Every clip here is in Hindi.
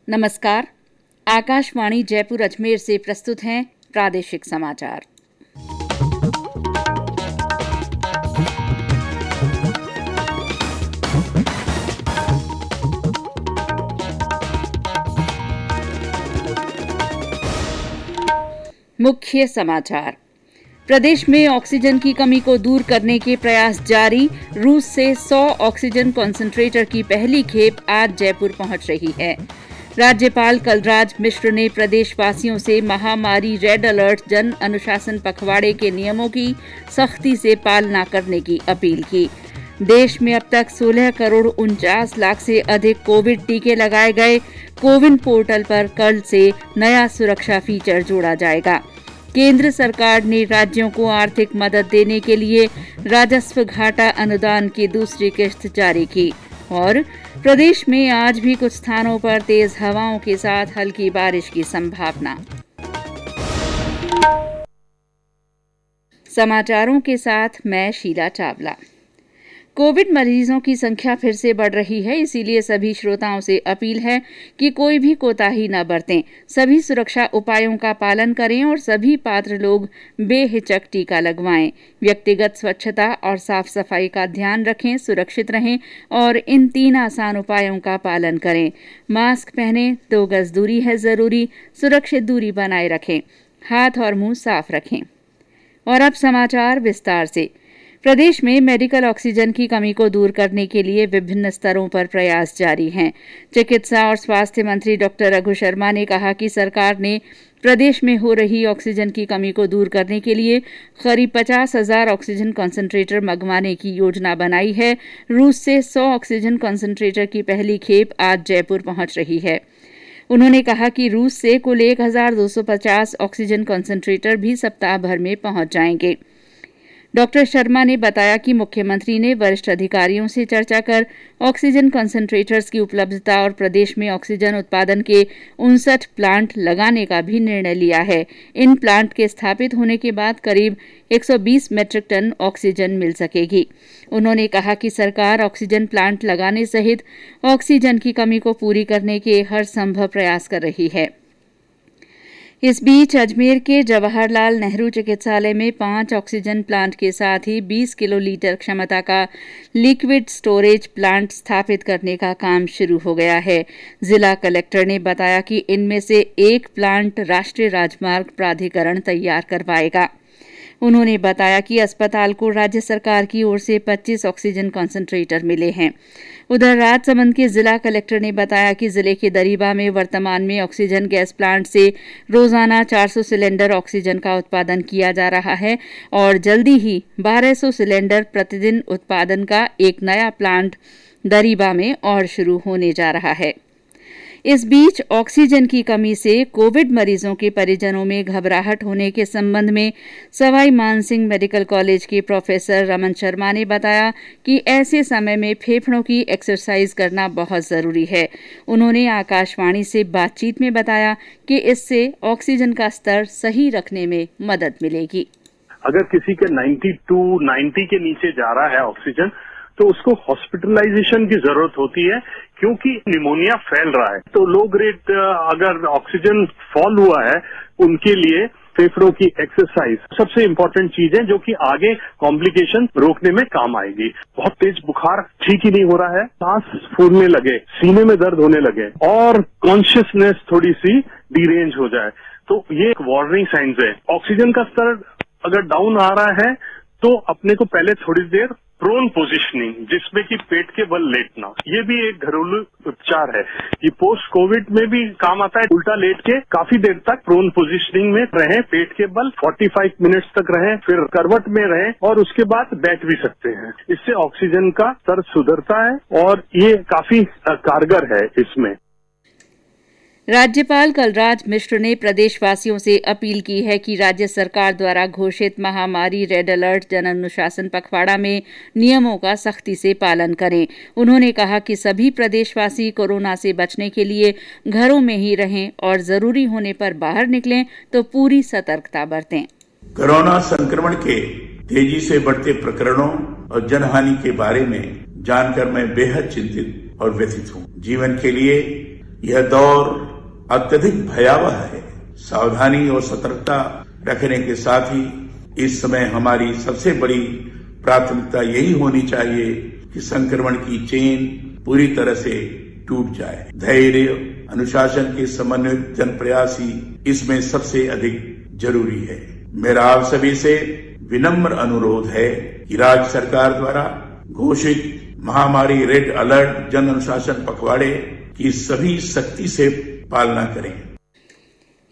नमस्कार। आकाशवाणी जयपुर अजमेर से प्रस्तुत हैं प्रादेशिक समाचार। मुख्य समाचार। प्रदेश में ऑक्सीजन की कमी को दूर करने के प्रयास जारी। रूस से 100 ऑक्सीजन कॉन्सेंट्रेटर की पहली खेप आज जयपुर पहुंच रही है। राज्यपाल कलराज मिश्र ने प्रदेशवासियों से महामारी रेड अलर्ट जन अनुशासन पखवाड़े के नियमों की सख्ती से पालना करने की अपील की। देश में अब तक 16 करोड़ 49 लाख से अधिक कोविड टीके लगाए गए। कोविन पोर्टल पर कल से नया सुरक्षा फीचर जोड़ा जाएगा। केंद्र सरकार ने राज्यों को आर्थिक मदद देने के लिए राजस्व घाटा अनुदान की दूसरी किश्त जारी की। और प्रदेश में आज भी कुछ स्थानों पर तेज हवाओं के साथ हल्की बारिश की संभावना। समाचारों के साथ मैं शीला चावला। कोविड मरीजों की संख्या फिर से बढ़ रही है, इसीलिए सभी श्रोताओं से अपील है कि कोई भी कोताही न बरतें। सभी सुरक्षा उपायों का पालन करें और सभी पात्र लोग बेहिचक टीका लगवाएं। व्यक्तिगत स्वच्छता और साफ सफाई का ध्यान रखें, सुरक्षित रहें और इन 3 आसान उपायों का पालन करें। मास्क पहनें, 2 गज दूरी है जरूरी, सुरक्षित दूरी बनाए रखें, हाथ और मुंह साफ रखें। और अब समाचार विस्तार से। प्रदेश में मेडिकल ऑक्सीजन की कमी को दूर करने के लिए विभिन्न स्तरों पर प्रयास जारी हैं। चिकित्सा और स्वास्थ्य मंत्री डॉक्टर रघु शर्मा ने कहा कि सरकार ने प्रदेश में हो रही ऑक्सीजन की कमी को दूर करने के लिए करीब 50,000 ऑक्सीजन कॉन्सेंट्रेटर मंगवाने की योजना बनाई है। रूस से 100 ऑक्सीजन कॉन्सेंट्रेटर की पहली खेप आज जयपुर पहुंच रही है। उन्होंने कहा कि रूस से कुल 1,250 ऑक्सीजन कॉन्सेंट्रेटर भी सप्ताह भर में पहुंच जाएंगे। डॉक्टर शर्मा ने बताया कि मुख्यमंत्री ने वरिष्ठ अधिकारियों से चर्चा कर ऑक्सीजन कॉन्सेंट्रेटर्स की उपलब्धता और प्रदेश में ऑक्सीजन उत्पादन के 59 प्लांट लगाने का भी निर्णय लिया है। इन प्लांट के स्थापित होने के बाद करीब 120 मीट्रिक टन ऑक्सीजन मिल सकेगी। उन्होंने कहा कि सरकार ऑक्सीजन प्लांट लगाने सहित ऑक्सीजन की कमी को पूरी करने के हर संभव प्रयास कर रही है। इस बीच अजमेर के जवाहरलाल नेहरू चिकित्सालय में 5 ऑक्सीजन प्लांट के साथ ही 20 किलोलीटर क्षमता का लिक्विड स्टोरेज प्लांट स्थापित करने का काम शुरू हो गया है। जिला कलेक्टर ने बताया कि इनमें से एक प्लांट राष्ट्रीय राजमार्ग प्राधिकरण तैयार करवाएगा। उन्होंने बताया कि अस्पताल को राज्य सरकार की ओर से 25 ऑक्सीजन कॉन्सेंट्रेटर मिले हैं। उधर राजसमंद के जिला कलेक्टर ने बताया कि जिले के दरीबा में वर्तमान में ऑक्सीजन गैस प्लांट से रोजाना 400 सिलेंडर ऑक्सीजन का उत्पादन किया जा रहा है और जल्दी ही 1200 सिलेंडर प्रतिदिन उत्पादन का एक नया प्लांट दरीबा में और शुरू होने जा रहा है। इस बीच ऑक्सीजन की कमी से कोविड मरीजों के परिजनों में घबराहट होने के संबंध में सवाई मानसिंह मेडिकल कॉलेज के प्रोफेसर रमन शर्मा ने बताया कि ऐसे समय में फेफड़ों की एक्सरसाइज करना बहुत जरूरी है। उन्होंने आकाशवाणी से बातचीत में बताया कि इससे ऑक्सीजन का स्तर सही रखने में मदद मिलेगी। अगर किसी के 90 के नीचे जा रहा है ऑक्सीजन तो उसको हॉस्पिटलाइजेशन की जरूरत होती है, क्योंकि निमोनिया फैल रहा है। तो लो ग्रेड अगर ऑक्सीजन फॉल हुआ है उनके लिए फेफड़ों की एक्सरसाइज सबसे इम्पोर्टेंट चीज है, जो कि आगे कॉम्प्लिकेशन रोकने में काम आएगी। बहुत तेज बुखार ठीक ही नहीं हो रहा है, सांस फूलने लगे, सीने में दर्द होने लगे और कॉन्शियसनेस थोड़ी सी डिरेंज हो जाए, तो ये एक वार्निंग साइंस है। ऑक्सीजन का स्तर अगर डाउन आ रहा है तो अपने को पहले थोड़ी देर प्रोन पोजिशनिंग, जिसमें कि पेट के बल लेटना, ये भी एक घरेलू उपचार है। ये पोस्ट कोविड में भी काम आता है। उल्टा लेट के काफी देर तक प्रोन पोजिशनिंग में रहें, पेट के बल 45 मिनट्स तक रहें, फिर करवट में रहें और उसके बाद बैठ भी सकते हैं। इससे ऑक्सीजन का स्तर सुधरता है और ये काफी कारगर है इसमें। राज्यपाल कलराज मिश्र ने प्रदेशवासियों से अपील की है कि राज्य सरकार द्वारा घोषित महामारी रेड अलर्ट जन अनुशासन पखवाड़ा में नियमों का सख्ती से पालन करें। उन्होंने कहा कि सभी प्रदेशवासी कोरोना से बचने के लिए घरों में ही रहें और जरूरी होने पर बाहर निकलें तो पूरी सतर्कता बरतें। कोरोना संक्रमण के तेजी से बढ़ते प्रकरणों और जनहानि के बारे में जानकर मैं बेहद चिंतित और व्यथित हूँ। जीवन के लिए यह दौर अत्यधिक भयावह है। सावधानी और सतर्कता रखने के साथ ही इस समय हमारी सबसे बड़ी प्राथमिकता यही होनी चाहिए कि संक्रमण की चेन पूरी तरह से टूट जाए। धैर्य, अनुशासन के समन्वित जन प्रयास ही इसमें सबसे अधिक जरूरी है। मेरा आप सभी से विनम्र अनुरोध है कि राज्य सरकार द्वारा घोषित महामारी रेड अलर्ट जन अनुशासन पखवाड़े की सभी सख्ती से पालना करें।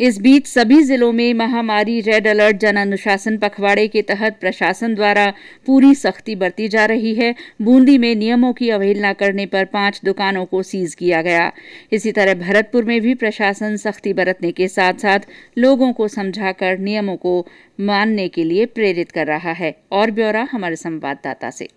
इस बीच सभी जिलों में महामारी रेड अलर्ट जन अनुशासन पखवाड़े के तहत प्रशासन द्वारा पूरी सख्ती बरती जा रही है। बूंदी में नियमों की अवहेलना करने पर 5 दुकानों को सीज किया गया। इसी तरह भरतपुर में भी प्रशासन सख्ती बरतने के साथ साथ लोगों को समझाकर नियमों को मानने के लिए प्रेरित कर रहा है। और ब्यौरा हमारे संवाददाता से।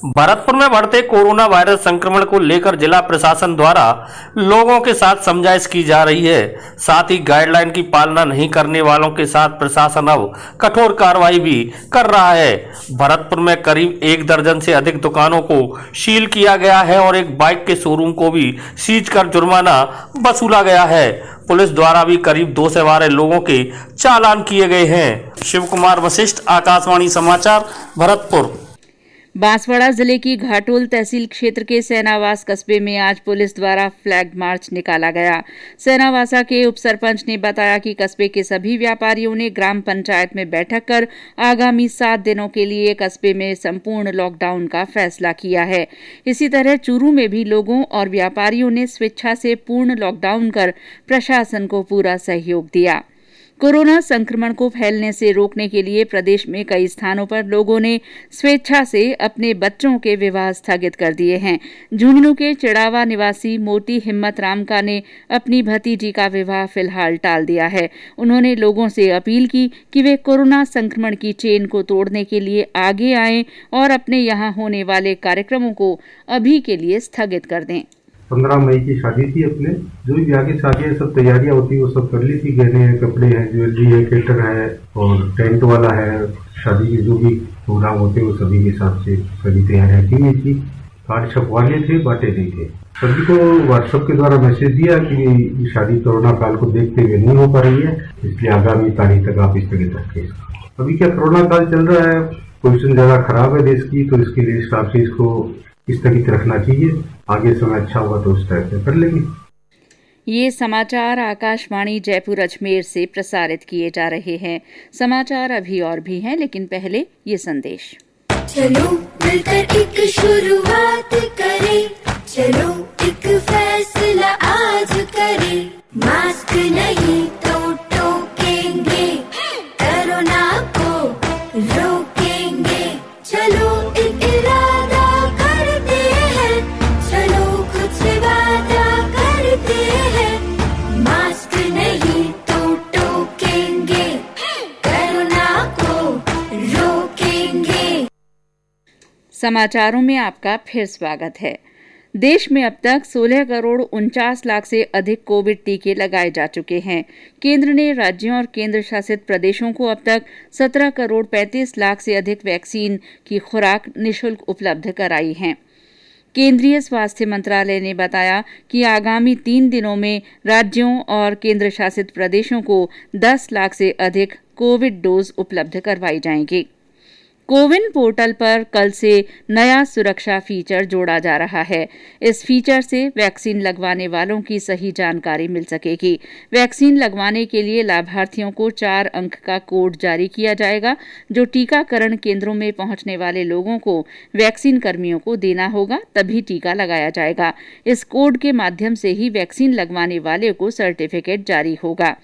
भरतपुर में बढ़ते कोरोना वायरस संक्रमण को लेकर जिला प्रशासन द्वारा लोगों के साथ समझाइश की जा रही है। साथ ही गाइडलाइन की पालना नहीं करने वालों के साथ प्रशासन अब कठोर कार्रवाई भी कर रहा है। भरतपुर में करीब 1 दर्जन से अधिक दुकानों को सील किया गया है और एक बाइक के शोरूम को भी सीज कर जुर्माना वसूला गया है। पुलिस द्वारा भी करीब 2 से 12 लोगों के चालान किए गए हैं। शिव कुमार वशिष्ठ, आकाशवाणी समाचार, भरतपुर। बांसवाड़ा जिले की घाटोल तहसील क्षेत्र के सेनावास कस्बे में आज पुलिस द्वारा फ्लैग मार्च निकाला गया। सेनावासा के उप सरपंच ने बताया कि कस्बे के सभी व्यापारियों ने ग्राम पंचायत में बैठक कर आगामी 7 दिनों के लिए कस्बे में संपूर्ण लॉकडाउन का फैसला किया है। इसी तरह चूरू में भी लोगों और व्यापारियों ने स्वेच्छा से पूर्ण लॉकडाउन कर प्रशासन को पूरा सहयोग दिया। कोरोना संक्रमण को फैलने से रोकने के लिए प्रदेश में कई स्थानों पर लोगों ने स्वेच्छा से अपने बच्चों के विवाह स्थगित कर दिए हैं। झुंझुनू के चिड़ावा निवासी मोती हिम्मत राम का ने अपनी भतीजी का विवाह फिलहाल टाल दिया है। उन्होंने लोगों से अपील की कि वे कोरोना संक्रमण की चेन को तोड़ने के लिए आगे आएं और अपने यहाँ होने वाले कार्यक्रमों को अभी के लिए स्थगित कर दें। 15 मई की शादी थी। अपने जो भी आगे शादी है सब तैयारियां होती है वो सब कर ली थी। गहने हैं, कपड़े हैं, ज्वेलरी है, केटर है और टेंट वाला है। शादी के जो भी प्रोग्राम होते हैं वो सभी के हिसाब से सभी तैयारियां की हुई थी। कार्ड छपवा लिए थे, बांटे नहीं थे। सभी को व्हाट्सएप के द्वारा मैसेज दिया कि शादी कोरोना काल को देखते हुए नहीं हो पा रही है, इसलिए आगामी तारीख तक आप स्थगित रखें। अभी क्या कोरोना काल चल रहा है, पोजिशन ज्यादा खराब है देश की, तो इसके लिए हिसाब से इसको स्थगित रखना चाहिए। आगे समय अच्छा होगा तो उस तरह से कर लेंगे। ये समाचार आकाशवाणी जयपुर अजमेर से प्रसारित किए जा रहे हैं। समाचार अभी और भी हैं, लेकिन पहले ये संदेश। चलो मिलकर एक शुरुआत करें, चलो एक फैसला आज करें। मास्क नहीं तो टोकेंगे, कोरोना को रोकेंगे। चलो एक इरादा करते हैं, चलो खुद से वादा करते हैं। मास्क नहीं तो टोकेंगे, कोरोना को रोकेंगे। समाचारों में आपका फिर स्वागत है। देश में अब तक 16 करोड़ 49 लाख से अधिक कोविड टीके लगाए जा चुके हैं। केंद्र ने राज्यों और केंद्र शासित प्रदेशों को अब तक 17 करोड़ 35 लाख से अधिक वैक्सीन की खुराक निःशुल्क उपलब्ध कराई है। केंद्रीय स्वास्थ्य मंत्रालय ने बताया कि आगामी 3 दिनों में राज्यों और केंद्र शासित प्रदेशों को 10 लाख से अधिक कोविड डोज उपलब्ध करवाई जाएंगी। कोविन पोर्टल पर कल से नया सुरक्षा फीचर जोड़ा जा रहा है। इस फीचर से वैक्सीन लगवाने वालों की सही जानकारी मिल सकेगी। वैक्सीन लगवाने के लिए लाभार्थियों को 4 अंक का कोड जारी किया जाएगा, जो टीकाकरण केंद्रों में पहुंचने वाले लोगों को वैक्सीन कर्मियों को देना होगा, तभी टीका लगाया जाएगा। इस कोड के माध्यम से ही वैक्सीन लगवाने वाले को सर्टिफिकेट जारी होगा।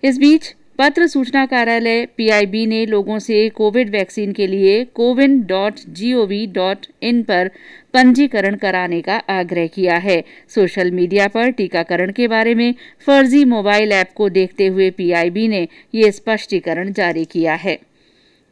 इस बीच पत्र सूचना कार्यालय PIB ने लोगों से कोविड वैक्सीन के लिए cowin.gov.in पर पंजीकरण कराने का आग्रह किया है। सोशल मीडिया पर टीकाकरण के बारे में फर्जी मोबाइल ऐप को देखते हुए PIB ने ये स्पष्टीकरण जारी किया है।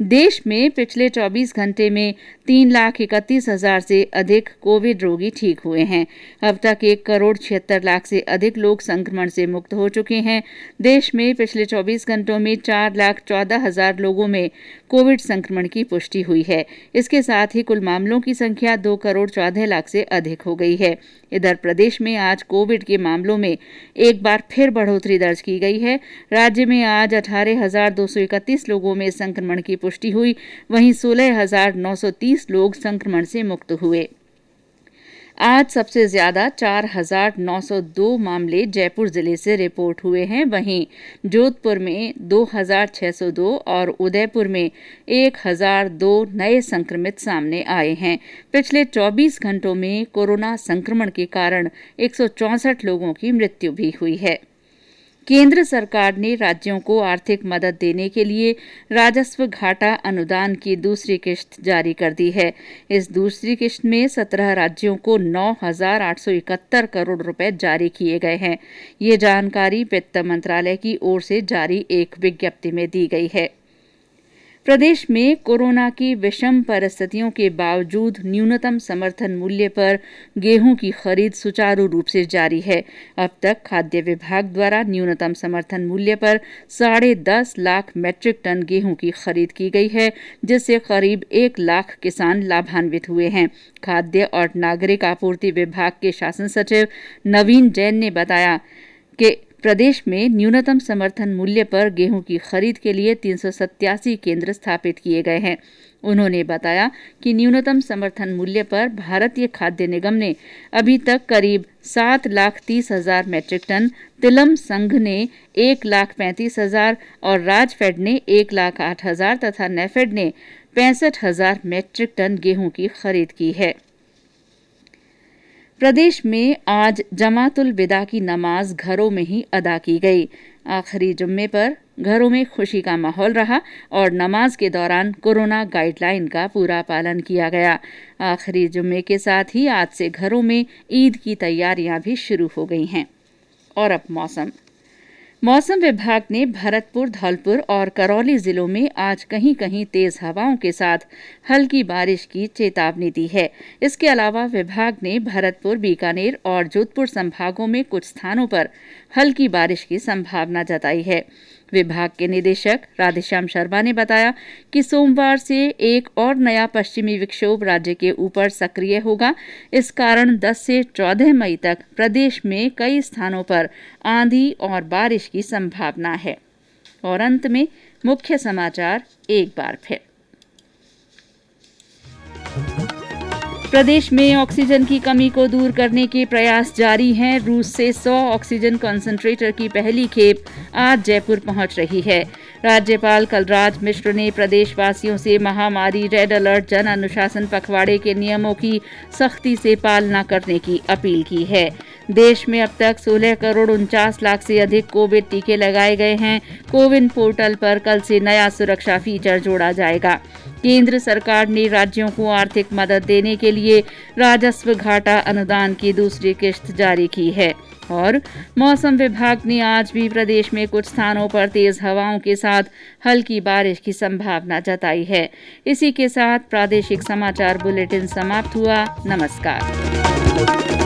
देश में पिछले 24 घंटे में 3,31,000 से अधिक कोविड रोगी ठीक हुए हैं। अब तक 1,76,00,000 से अधिक लोग संक्रमण से मुक्त हो चुके हैं। देश में पिछले 24 घंटों में 4,14,000 लोगों में कोविड संक्रमण की पुष्टि हुई है। इसके साथ ही कुल मामलों की संख्या 2,14,00,000 से अधिक हो गई है। इधर प्रदेश में आज कोविड के मामलों में एक बार फिर बढ़ोतरी दर्ज की गई है। राज्य में आज 18,231 लोगों में संक्रमण की पुष्टि हुई, वहीं 16,930 लोग संक्रमण से मुक्त हुए। आज सबसे ज्यादा 4,902 मामले जयपुर जिले से रिपोर्ट हुए हैं, वहीं जोधपुर में 2,602 और उदयपुर में 1,002 नए संक्रमित सामने आए हैं। पिछले 24 घंटों में कोरोना संक्रमण के कारण 164 लोगों की मृत्यु भी हुई है। केंद्र सरकार ने राज्यों को आर्थिक मदद देने के लिए राजस्व घाटा अनुदान की दूसरी किश्त जारी कर दी है। इस दूसरी किश्त में 17 राज्यों को 9,871 करोड़ रुपए जारी किए गए हैं। ये जानकारी वित्त मंत्रालय की ओर से जारी एक विज्ञप्ति में दी गई है। प्रदेश में कोरोना की विषम परिस्थितियों के बावजूद न्यूनतम समर्थन मूल्य पर गेहूं की खरीद सुचारू रूप से जारी है। अब तक खाद्य विभाग द्वारा न्यूनतम समर्थन मूल्य पर 10.5 लाख मीट्रिक टन गेहूं की खरीद की गई है, जिससे करीब 1 लाख किसान लाभान्वित हुए हैं। खाद्य और नागरिक आपूर्ति विभाग के शासन सचिव नवीन जैन ने बताया कि प्रदेश में न्यूनतम समर्थन मूल्य पर गेहूं की खरीद के लिए 387 केंद्र स्थापित किए गए हैं। उन्होंने बताया कि न्यूनतम समर्थन मूल्य पर भारतीय खाद्य निगम ने अभी तक करीब 7,30,000 मीट्रिक टन, तिलम संघ ने 1,35,000 और राजफेड ने 1,08,000 तथा नेफेड ने 65,000 मीट्रिक टन गेहूं की खरीद की है। प्रदेश में आज जमातुल विदा की नमाज घरों में ही अदा की गई। आखिरी जुम्मे पर घरों में खुशी का माहौल रहा और नमाज के दौरान कोरोना गाइडलाइन का पूरा पालन किया गया। आखिरी जुम्मे के साथ ही आज से घरों में ईद की तैयारियां भी शुरू हो गई हैं। और अब मौसम विभाग ने भरतपुर, धौलपुर और करौली जिलों में आज कहीं कहीं तेज हवाओं के साथ हल्की बारिश की चेतावनी दी है। इसके अलावा विभाग ने भरतपुर, बीकानेर और जोधपुर संभागों में कुछ स्थानों पर हल्की बारिश की संभावना जताई है। विभाग के निदेशक राधेश्याम शर्मा ने बताया कि सोमवार से एक और नया पश्चिमी विक्षोभ राज्य के ऊपर सक्रिय होगा। इस कारण 10 से 14 मई तक प्रदेश में कई स्थानों पर आंधी और बारिश की संभावना है। और अंत में मुख्य समाचार एक बार फिर। प्रदेश में ऑक्सीजन की कमी को दूर करने के प्रयास जारी हैं। रूस से 100 ऑक्सीजन कंसंट्रेटर की पहली खेप आज जयपुर पहुंच रही है। राज्यपाल कलराज मिश्र ने प्रदेशवासियों से महामारी, रेड अलर्ट, जन अनुशासन पखवाड़े के नियमों की सख्ती से पालना करने की अपील की है। देश में अब तक 16,49,00,000 से अधिक कोविड टीके लगाए गए हैं। कोविन पोर्टल पर कल से नया सुरक्षा फीचर जोड़ा जाएगा। केंद्र सरकार ने राज्यों को आर्थिक मदद देने के लिए राजस्व घाटा अनुदान की दूसरी किश्त जारी की है। और मौसम विभाग ने आज भी प्रदेश में कुछ स्थानों पर तेज हवाओं के साथ हल्की बारिश की संभावना जताई है। इसी के साथ प्रादेशिक समाचार बुलेटिन समाप्त हुआ। नमस्कार।